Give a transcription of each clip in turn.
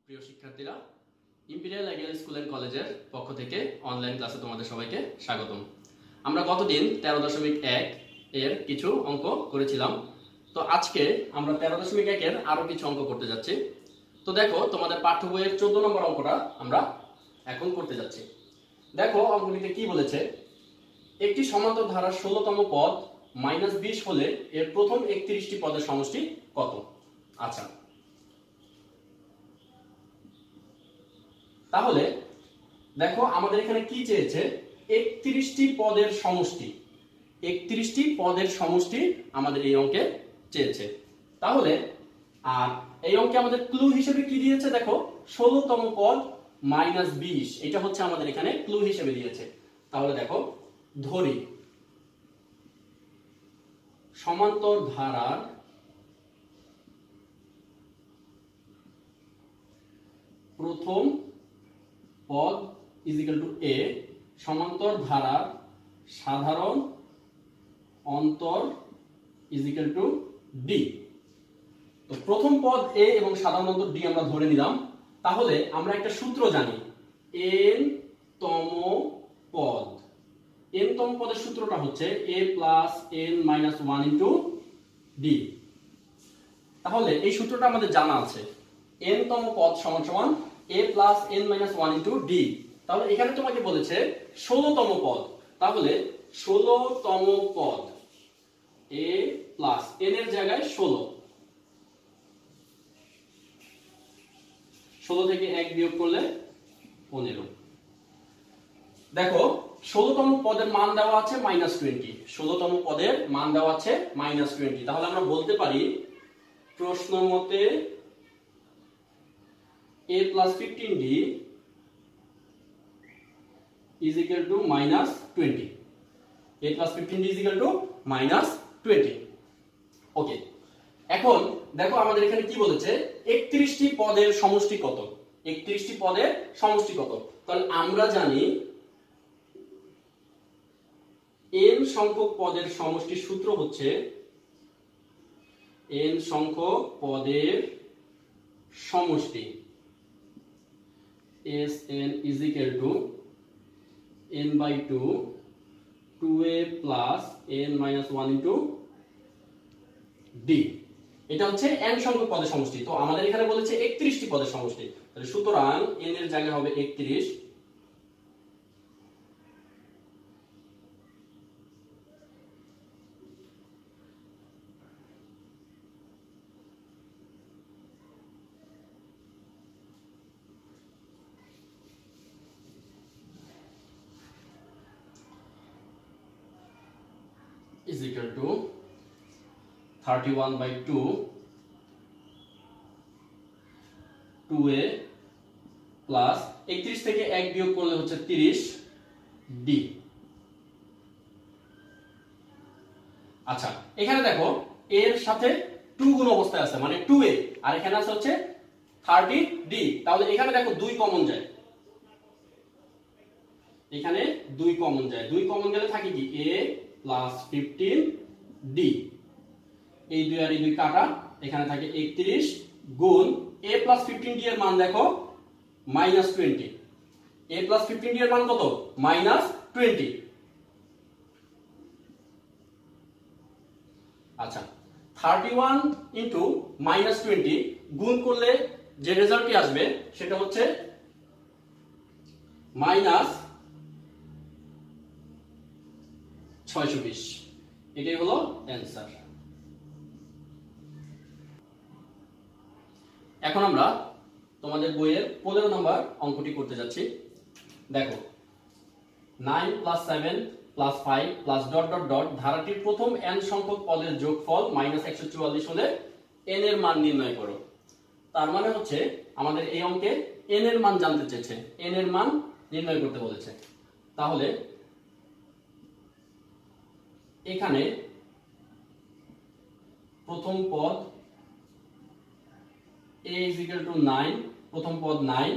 প্রিয় শিক্ষার্থীরা, imperial ideal school and কলেজের পক্ষ থেকে অনলাইন ক্লাসে তোমাদের সবাইকে স্বাগতম। আমরা গতদিন 13.1 এর কিছু অঙ্ক করেছিলাম। তো আজকে আমরা 13.1 এর আরো কিছু অঙ্ক করতে যাচ্ছি। তো দেখো, তোমাদের পাঠ্য বইয়ের 14 নম্বর অঙ্কটা আমরা এখন করতে যাচ্ছি। দেখো অঙ্কটিতে কি বলেছে, একটি সমান্তর ধারার 16তম পদ -20 হলে এর প্রথম 31টি পদের সমষ্টি কত? আচ্ছা, তাহলে দেখো আমাদের এখানে কি চেয়েছে, 31টি পদের সমষ্টি। 31টি পদের সমষ্টি আমাদের এই অঙ্কে চেয়েছে। তাহলে আর এই অঙ্কে আমাদের ক্লু হিসেবে কি দিয়েছে, দেখো 16তম পদ -20, এটা হচ্ছে আমাদের এখানে ক্লু হিসেবে দিয়েছে। তাহলে দেখো, ধরি সমান্তর ধারার প্রথম পদ = a, সমান্তর ধারার সাধারণ অন্তর = d। তো প্রথম পদ a এবং সাধারণ অন্তর d আমরা ধরে নিলাম। তাহলে আমরা একটা সূত্র জানি, n তম পদ। n তম পদের সূত্রটা হচ্ছে a + n - 1 * d। তাহলে এই সূত্রটা আমাদের জানা আছে, n তম পদ = a + n - 1 * d। তাহলে এখানে তোমাকে বলেছে 16তম পদ, তাহলে 16তম পদ a + n এর জায়গায় 16 থেকে 1 বিয়োগ করলে 15। দেখো 16তম পদের মান দেওয়া আছে -20, 16তম পদের মান দেওয়া আছে -20। তাহলে আমরা বলতে পারি প্রশ্ন মতে a + 15d = -20। a + 15d = -20। ওকে, এখন দেখো আমাদের এখানে কি বলেছে, 31টি পদের সমষ্টি কত? 31টি পদের সমষ্টি কত? তাহলে আমরা জানি n সংখ্যক পদের সমষ্টির সূত্র হচ্ছে n সংখ্যক পদের সমষ্টি Sn = n/2 2a + n - 1 * d। এটা হচ্ছে n সংখ্যক পদের সমষ্টি। তো আমাদের এখানে বলেছে 31টি পদের সমষ্টি, তাহলে সুতরাং n এর জায়গায় হবে 31 = 31/2 2a প্লাস 31 থেকে 1 বিয়োগ করলে হচ্ছে 30 d। আচ্ছা, এখানে দেখো এর সাথে 2 গুণ অবস্থায় আছে, মানে 2a, আর এখানে আছে হচ্ছে 30d। তাহলে এখানে দেখো 2 কমন যায়, এখানে 2 কমন যায়। 2 কমন গেলে থাকে কি a + 15d। এই 2 আর এই 2 কাটা, এখানে থাকে 31 গুণ a + 15d এর মান দেখো -20। a + 15d এর মান কত? -20। আচ্ছা, 31 * -20 গুণ করলে যে রেজাল্টটি আসবে সেটা হচ্ছে -620। এটাই হলো অ্যানসার। এখন আমরা তোমাদের বইয়ের 15 নম্বর অঙ্কটি করতে যাচ্ছি। দেখো, 9 + 7 + 5 + ... ধারাটির প্রথম n সংখ্যক পদের যোগফল -144 হলে n এর মান নির্ণয় করো। তার মানে হচ্ছে আমাদের এই অঙ্কে n এর মান জানতে চেয়েছে, n এর মান নির্ণয় করতে বলেছে। তাহলে এখানে প্রথম পদ a = 9, প্রথম পদ 9,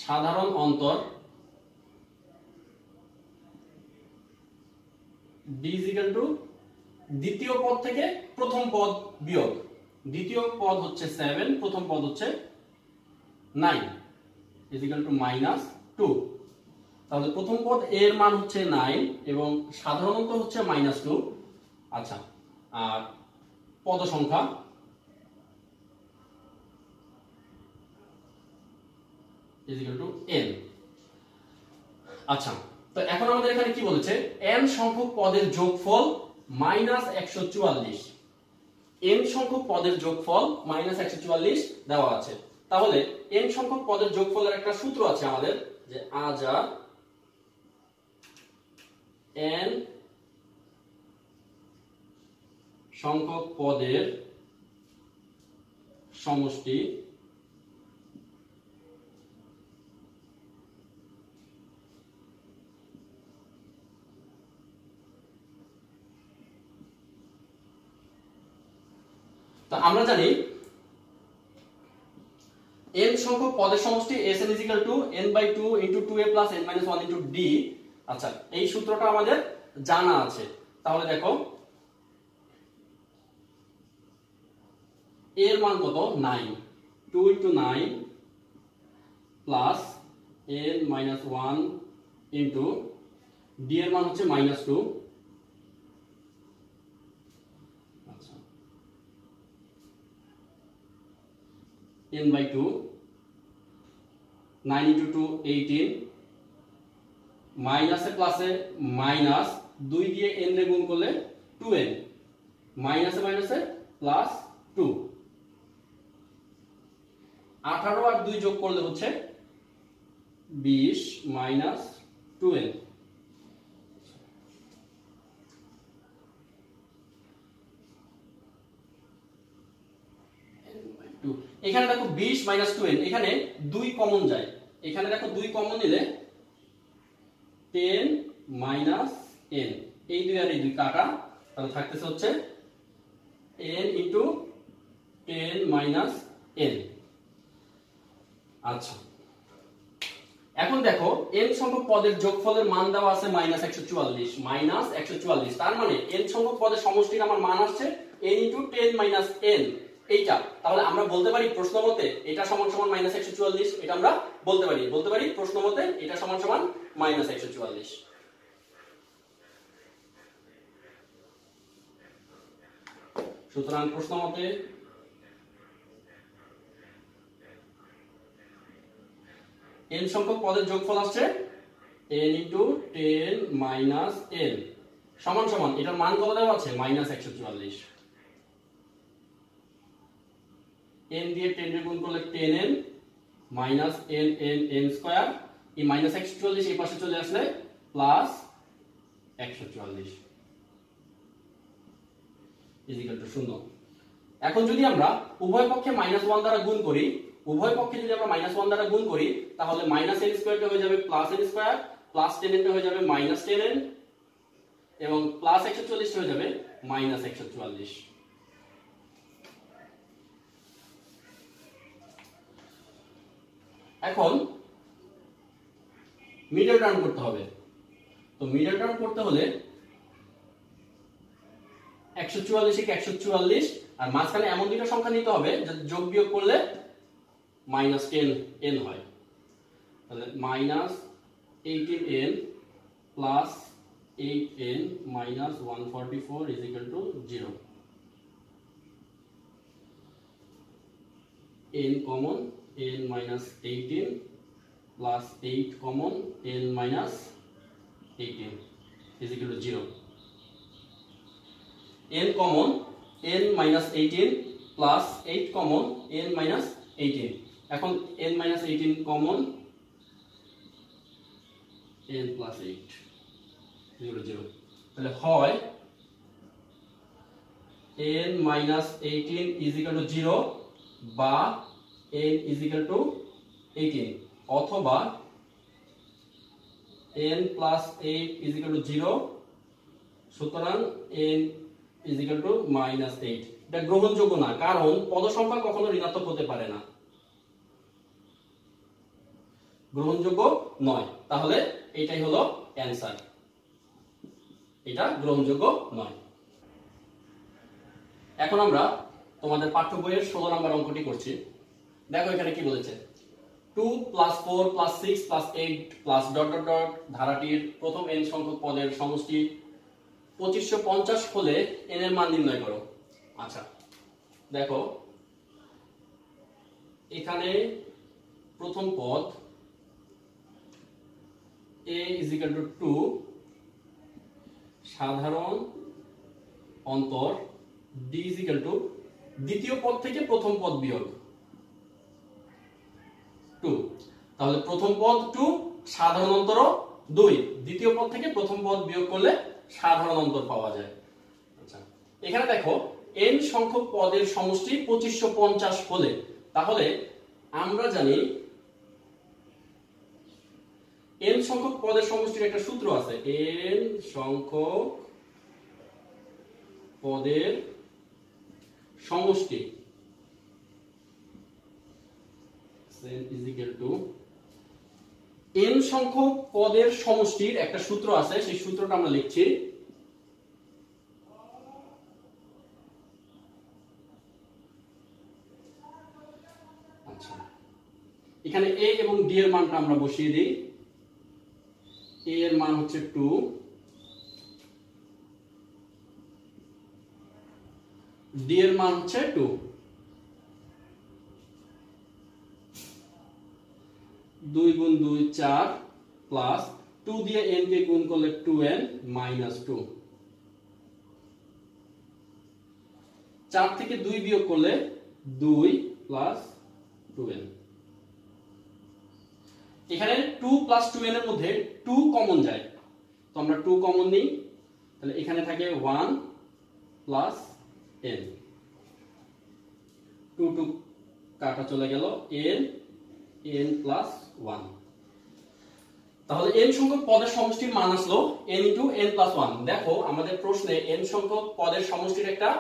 সাধারণ অন্তর d = দ্বিতীয় পদ থেকে প্রথম পদ বিয়োগ। দ্বিতীয় পদ হচ্ছে 7, প্রথম পদ হচ্ছে 9 ইজ ইকুয়াল টু -2। তাহলে প্রথম পদ a এর মান হচ্ছে 9 এবং সাধারণত হচ্ছে -2। আচ্ছা, আর পদ সংখ্যা ইজ ইকুয়াল টু n। আচ্ছা, তো এখন আমাদের এখানে কি বলেছে, n সংখ্যক পদের যোগফল -144। n সংখ্যক পদের যোগফল -144 দেওয়া আছে। তাহলে n সংখ্যক পদের যোগফলের একটা সূত্র আছে আমাদের, যে আজা n সংখ্যক পদের সমষ্টি তো আমরা জানি n সংখ্যক পদের সমষ্টি Sn = n/2 * 2a + n - 1 * d। আচ্ছা, এই সূত্রটা আমাদের জানা আছে। তাহলে দেখো a এর মান কত, 9, 2 * 9 প্লাস n - 1 ইনটু d এর মান হচ্ছে -2। আচ্ছা, n/2, 9 * 2 18, মাইনাসে প্লাসে মাইনাস, 2 দিয়ে n রে গুণ করলে 2n, মাইনাসে মাইনাসে প্লাস 2, 18 আর 2 যোগ করলে হচ্ছে 20 মাইনাস 2n। এখানে দেখো 20 মাইনাস 2n, এখানে 2 কমন যায়, এখানে দেখো 2 কমন নিলে 10 মাইনাস n, এই 2 আর এই 2 কাটা, তাহলে থাকতেছে হচ্ছে n ইনটু 10 মাইনাস n। আচ্ছা, এখন দেখো n সংখ্যক পদের যোগফলের মান দেওয়া আছে -144, তার মানে n সংখ্যক পদের সমষ্টির আমার মান আসছে n ইনটু 10 মাইনাস n, এইটা। তাহলে আমরা বলতে পারি প্রশ্ন মতে এটা সমান সমান -144, এটা আমরা বলতে পারি প্রশ্ন মতে এটা সমান সমান -144। সুতরাং প্রশ্ন মতে n সংখ্যক পদের যোগফল আসছে n ইনটু 10 মাইনাস n সমান সমান, এটার মান কত দেওয়া আছে, -144। n দিয়ে 10 এর গুণ করলে 10n minus n n n square, এই -144 এই পাশে চলে আসলে প্লাস 144 ইজ ইকুয়াল টু 0। এখন যদি আমরা উভয় পক্ষে -1 দ্বারা গুণ করি, -1 দ্বারা গুণ করি, তাহলে -n স্কয়ারটা হয়ে যাবে +n স্কয়ার, প্লাস 10n টা হয়ে যাবে -10n, এবং প্লাস 144 হয়ে যাবে -144। এখন মিডল টার্ম করতে হবে। তো মিডল টার্ম করতে হলে 144 কে 144, আর মাঝখানে এমন দুটো সংখ্যা নিতে হবে যে যোগ বিয়োগ করলে -10n হয়। তাহলে -18n plus 8n minus 144 is equal to 0। n common, n minus 18 plus 8 common, n minus 18 is equal to 0. n common, n minus 18 plus 8 common, n minus 18। এখন n minus 18 common, n plus 8 is equal to 0। তাহলে হয় n minus 18 is equal to 0 বা n is equal to 18, অথবা n plus 8 is equal to 0, সুতরাং n is equal to -8। এটা গ্রহণযোগ্য না, কারণ পদ সংখ্যা কখনো ঋণাত্মক হতে পারে না, গ্রহণযোগ্য নয়। তাহলে এটাই হলো অ্যানসার, এটা গ্রহণযোগ্য নয়। এখন আমরা তোমাদের পাঠ্য বইয়ের 16 নম্বর অঙ্কটি করছি। দেখো এখানে কি বলেছে, 2 plus 4 plus 6 plus 8 plus dot dot dot ধারাটির প্রথম n সংখ্যক পদের সমষ্টি 2550 হলে n এর মান নির্ণয় করো। আচ্ছা দেখো এখানে প্রথম পদ a is equal to 2 সাধারণ অন্তর d is equal to দ্বিতীয় পদ থেকে প্রথম পদ বিয়োগ 2, তাহলে প্রথম পদ 2 সাধারণ অন্তর 2, দ্বিতীয় পদ থেকে প্রথম পদ বিয়োগ করলে সাধারণ অন্তর পাওয়া যায়। আচ্ছা এখানে দেখো n সংখ্যক পদের সমষ্টি 2550 হলে, তাহলে আমরা জানি n সংখ্যক পদের সমষ্টির একটা সূত্র আছে, n সংখ্যক পদের সমষ্টি is equal to n সংখ্যক পদের সমষ্টির একটা সূত্র আছে, সেই সূত্রটা আমরা লিখছি। আচ্ছা এখানে a এবং d এর মানটা আমরা বসিয়ে দিই। a এর মান হচ্ছে 2, d এর মান হচ্ছে 2, 2 গুণ 2 4 প্লাস 2 দিয়ে n কে গুণ করলে 2n মাইনাস 2, 4 থেকে 2 বিয়োগ করলে 2 প্লাস 2n। এখানে 2 প্লাস 2n এর মধ্যে 2 কমন যায়, তো আমরা 2 কমন নিই, তাহলে এখানে থাকে 1 প্লাস n, 2 2 কাটা চলে গেল, n প্লাস 1। তাহলে n সংখ্যক পদের সমষ্টির মান আসলো n ইনটু n প্লাস 1। দেখো আমাদের প্রশ্নে n সংখ্যক পদের সমষ্টির একটা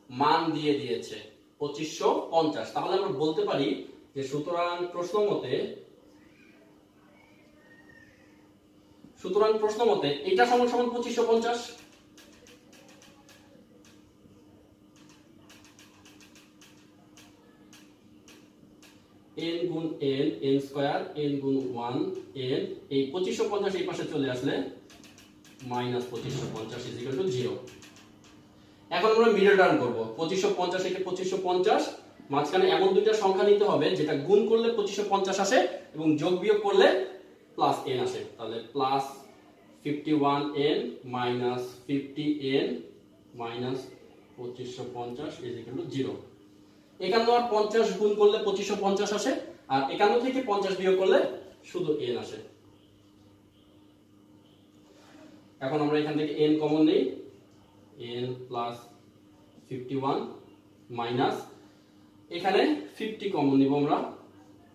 মান দিয়ে দিয়েছে 2550, তাহলে আমরা বলতে পারি যে সুতরাং প্রশ্ন মতে এটা সমান সমান 2550। n গুণ n স্কয়ার n গুণ 1 n, এই 2550 এই পাশে চলে আসলে মাইনাস 2550 ইজ ইকুয়াল টু 0। এখন আমরা মিডল টার্ম করব, 2550 থেকে 2550 মাঝখানে এমন দুইটা সংখ্যা নিতে হবে যেটা গুণ করলে 2550 আসে এবং যোগ বিয়োগ করলে প্লাস n আসে, তাহলে plus 51n minus 50n minus 2550 is equal to 0। 51 আর 50 গুণ করলে 2550 আসে, আর 51 থেকে 50 বিয়োগ করলে শুধু n আসে। এখন আমরা এখান থেকে n কমন নেই, n প্লাস 51 মাইনাস এখানে 50 কমন নিব আমরা,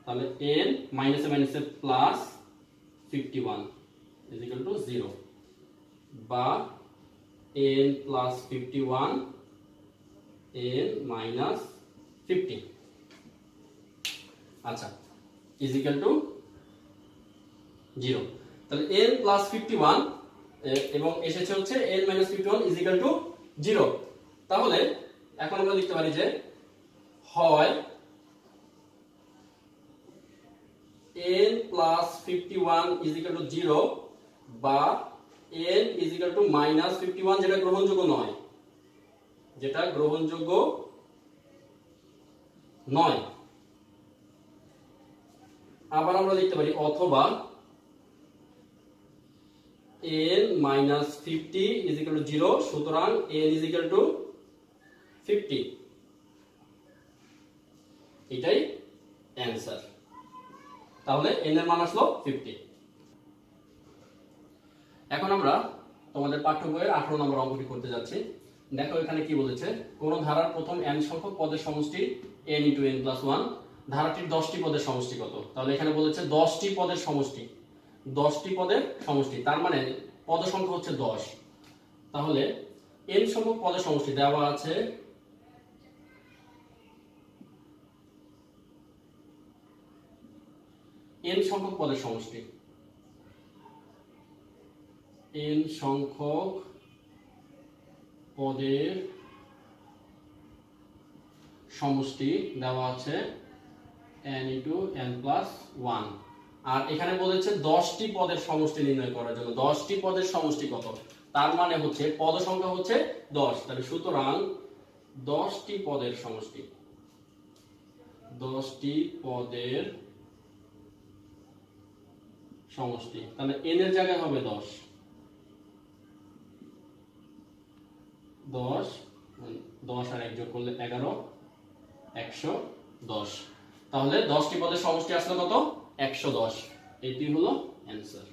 তাহলে n মাইনাসে মাইনাসে প্লাস 51 ইজ ইকুয়াল টু 0, বা n প্লাস 51 n মাইনাস 50। আচ্ছা ইজ ইকুয়াল টু 0, তাহলে n প্লাস 51 এবং এসেছে হচ্ছে n minus 51 is equal to 0। তাহলে এখন আমরা লিখতে পারি যে হয় n plus 51 is equal to 0 বা n is equal to minus 51, যেটা গ্রহণযোগ্য নয়। আবার আমরা লিখতে পারি অথবা n minus 50 is equal to 0, সুতরাং n ইজ ইকুয়াল টু 50, এটাই অ্যান্সার। তাহলে n এর মান আসলো 50। এখন আমরা তোমাদের পাঠ্য বইয়ের 18 নম্বর অঙ্কটি করতে যাচ্ছি। দেখো এখানে কি বলেছে, কোন ধারার প্রথম n সংখ্যক পদের সমষ্টি n ইনটু n প্লাস 1, ধারাটির 10টি পদের সমষ্টি কত? তাহলে এখানে বলেছে 10টি পদের সমষ্টি, 10টি পদের সমষ্টি, তার মানে পদ সংখ্যা হচ্ছে 10। তাহলে n সংখ্যক পদের সমষ্টি দেওয়া আছে n সংখ্যক পদের সমষ্টি, n সংখ্যক পদের সমষ্টি দেওয়া আছে n ইন্টু n প্লাস 1। আর এখানে বলেছে 10টি পদের সমষ্টি নির্ণয় করার জন্য। 10টি পদের সমষ্টি কত? তার মানে হচ্ছে পদ সংখ্যা হচ্ছে 10, তাহলে সুতরাং 10টি পদের সমষ্টি, 10টি পদের সমষ্টি, তাহলে n এর জায়গায় হবে 10, 10 আর 1 যোগ করলে 11, 110। তাহলে 10টি পদের সমষ্টি আসলে কত? 110। এটি হলো অ্যান্সার।